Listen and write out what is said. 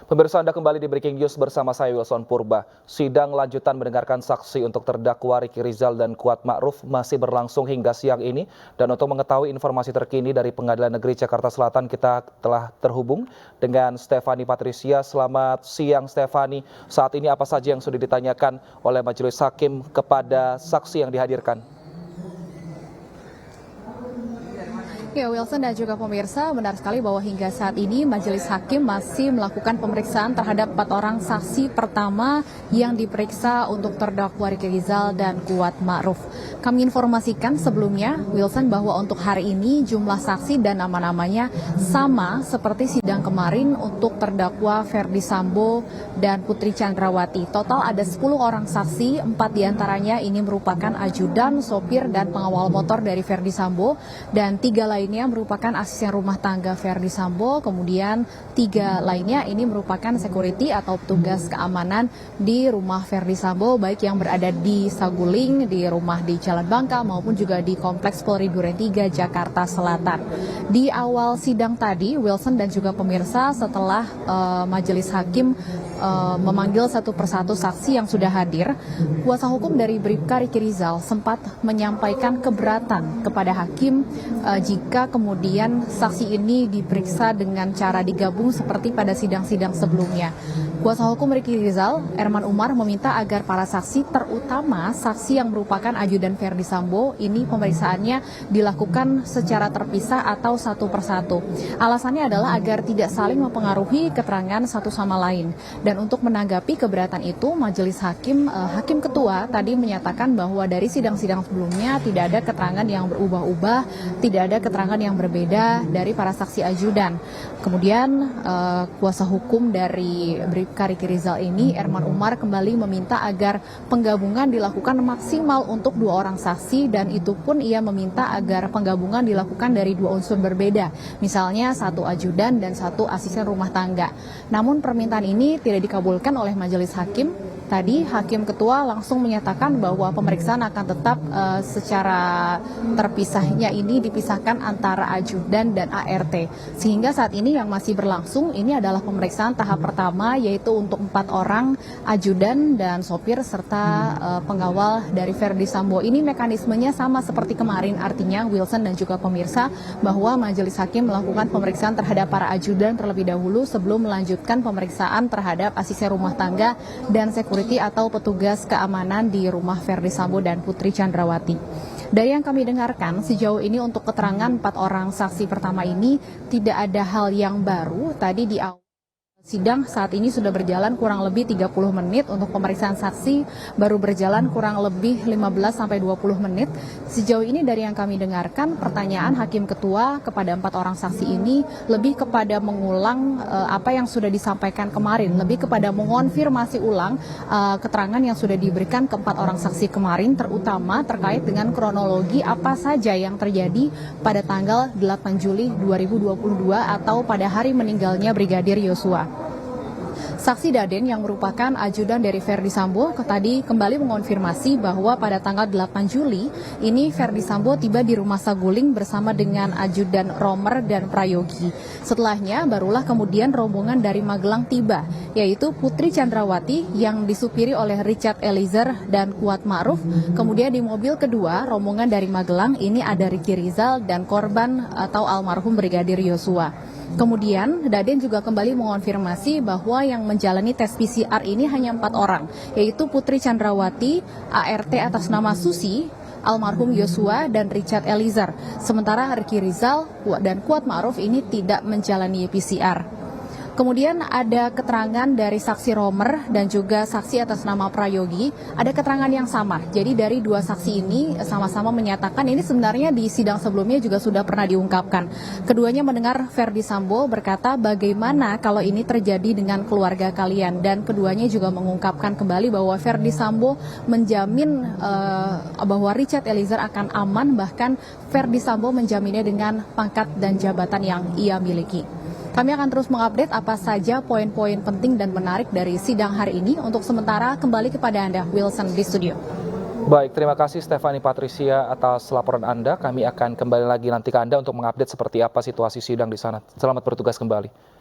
Pemirsa, Anda kembali di Breaking News bersama saya Wilson Purba. Sidang lanjutan mendengarkan saksi untuk terdakwa Ricky Rizal dan Kuat Ma'ruf masih berlangsung hingga siang ini. Dan untuk mengetahui informasi terkini dari Pengadilan Negeri Jakarta Selatan, kita telah terhubung dengan Stefani Patricia. Selamat siang Stefani. Saat ini apa saja yang sudah ditanyakan oleh Majelis Hakim kepada saksi yang dihadirkan? Ya, Wilson dan juga pemirsa, benar sekali bahwa hingga saat ini Majelis Hakim masih melakukan pemeriksaan terhadap 4 orang saksi pertama yang diperiksa untuk terdakwa Ricky Rizal dan Kuat Ma'ruf. Kami informasikan sebelumnya, Wilson, bahwa untuk hari ini jumlah saksi dan nama-namanya sama seperti sidang kemarin untuk terdakwa Ferdy Sambo dan Putri Chandrawati. Total ada 10 orang saksi, 4 diantaranya ini merupakan ajudan, sopir, dan pengawal motor dari Ferdy Sambo, dan 3 lainnya merupakan asisten rumah tangga Ferdy Sambo, kemudian 3 lainnya ini merupakan security atau petugas keamanan di rumah Ferdy Sambo, baik yang berada di Saguling, di rumah di Jalan Bangka, maupun juga di Kompleks Polri Duren 3, Jakarta Selatan. Di awal sidang tadi, Wilson dan juga pemirsa, setelah Majelis Hakim memanggil satu persatu saksi yang sudah hadir, kuasa hukum dari Bribka Ricky Rizal sempat menyampaikan keberatan kepada hakim jika kemudian saksi ini diperiksa dengan cara digabung seperti pada sidang-sidang sebelumnya. Kuasa hukum Ricky Rizal, Erman Umar, meminta agar para saksi, terutama saksi yang merupakan ajudan Ferdy Sambo, ini pemeriksaannya dilakukan secara terpisah atau satu persatu. Alasannya adalah agar tidak saling mempengaruhi keterangan satu sama lain. Dan untuk menanggapi keberatan itu, Majelis Hakim, Hakim Ketua tadi menyatakan bahwa dari sidang-sidang sebelumnya tidak ada keterangan yang berubah-ubah, tidak ada keterangan yang berbeda dari para saksi ajudan. Kemudian kuasa hukum dari Bribka Ricky Rizal ini, Erman Umar, kembali meminta agar penggabungan dilakukan maksimal untuk 2 orang saksi, dan itu pun ia meminta agar penggabungan dilakukan dari 2 unsur berbeda, misalnya 1 ajudan dan 1 asisten rumah tangga. Namun permintaan ini tidak dikabulkan oleh Majelis Hakim. Tadi Hakim Ketua langsung menyatakan bahwa pemeriksaan akan tetap secara terpisahnya ini dipisahkan antara ajudan dan ART. Sehingga saat ini yang masih berlangsung ini adalah pemeriksaan tahap pertama, yaitu untuk 4 orang ajudan dan sopir serta pengawal dari Ferdy Sambo. Ini mekanismenya sama seperti kemarin, artinya Wilson dan juga pemirsa, bahwa Majelis Hakim melakukan pemeriksaan terhadap para ajudan terlebih dahulu sebelum melanjutkan pemeriksaan terhadap asisten rumah tangga dan security atau petugas keamanan di rumah Ferdy Sambo dan Putri Chandrawati. Dari yang kami dengarkan, sejauh ini untuk keterangan 4 orang saksi pertama ini tidak ada hal yang baru. Tadi di awal sidang saat ini sudah berjalan kurang lebih 30 menit, untuk pemeriksaan saksi baru berjalan kurang lebih 15-20 menit. Sejauh ini dari yang kami dengarkan, pertanyaan Hakim Ketua kepada 4 orang saksi ini lebih kepada mengulang apa yang sudah disampaikan kemarin, lebih kepada mengonfirmasi ulang keterangan yang sudah diberikan ke 4 orang saksi kemarin, terutama terkait dengan kronologi apa saja yang terjadi pada tanggal 8 Juli 2022 atau pada hari meninggalnya Brigadir Yosua. Saksi Daden yang merupakan ajudan dari Ferdy Sambo tadi kembali mengonfirmasi bahwa pada tanggal 8 Juli ini Ferdy Sambo tiba di rumah Saguling bersama dengan ajudan Romer dan Prayogi. Setelahnya barulah kemudian rombongan dari Magelang tiba, yaitu Putri Chandrawati yang disupiri oleh Richard Eliezer dan Kuat Ma'ruf. Kemudian di mobil kedua rombongan dari Magelang ini ada Ricky Rizal dan korban atau almarhum Brigadir Yosua. Kemudian Daden juga kembali mengonfirmasi bahwa yang menjalani tes PCR ini hanya 4 orang, yaitu Putri Chandrawati, ART atas nama Susi, almarhum Yosua, dan Richard Eliezer. Sementara Ricky Rizal dan Kuat Ma'ruf ini tidak menjalani PCR. Kemudian ada keterangan dari saksi Romer dan juga saksi atas nama Prayogi, ada keterangan yang sama. Jadi dari 2 saksi ini sama-sama menyatakan, ini sebenarnya di sidang sebelumnya juga sudah pernah diungkapkan. Keduanya mendengar Ferdy Sambo berkata, bagaimana kalau ini terjadi dengan keluarga kalian, dan keduanya juga mengungkapkan kembali bahwa Ferdy Sambo menjamin bahwa Richard Eliezer akan aman, bahkan Ferdy Sambo menjaminnya dengan pangkat dan jabatan yang ia miliki. Kami akan terus mengupdate apa saja poin-poin penting dan menarik dari sidang hari ini. Untuk sementara kembali kepada Anda, Wilson, di studio. Baik, terima kasih Stefani Patricia atas laporan Anda. Kami akan kembali lagi nanti ke Anda untuk mengupdate seperti apa situasi sidang di sana. Selamat bertugas kembali.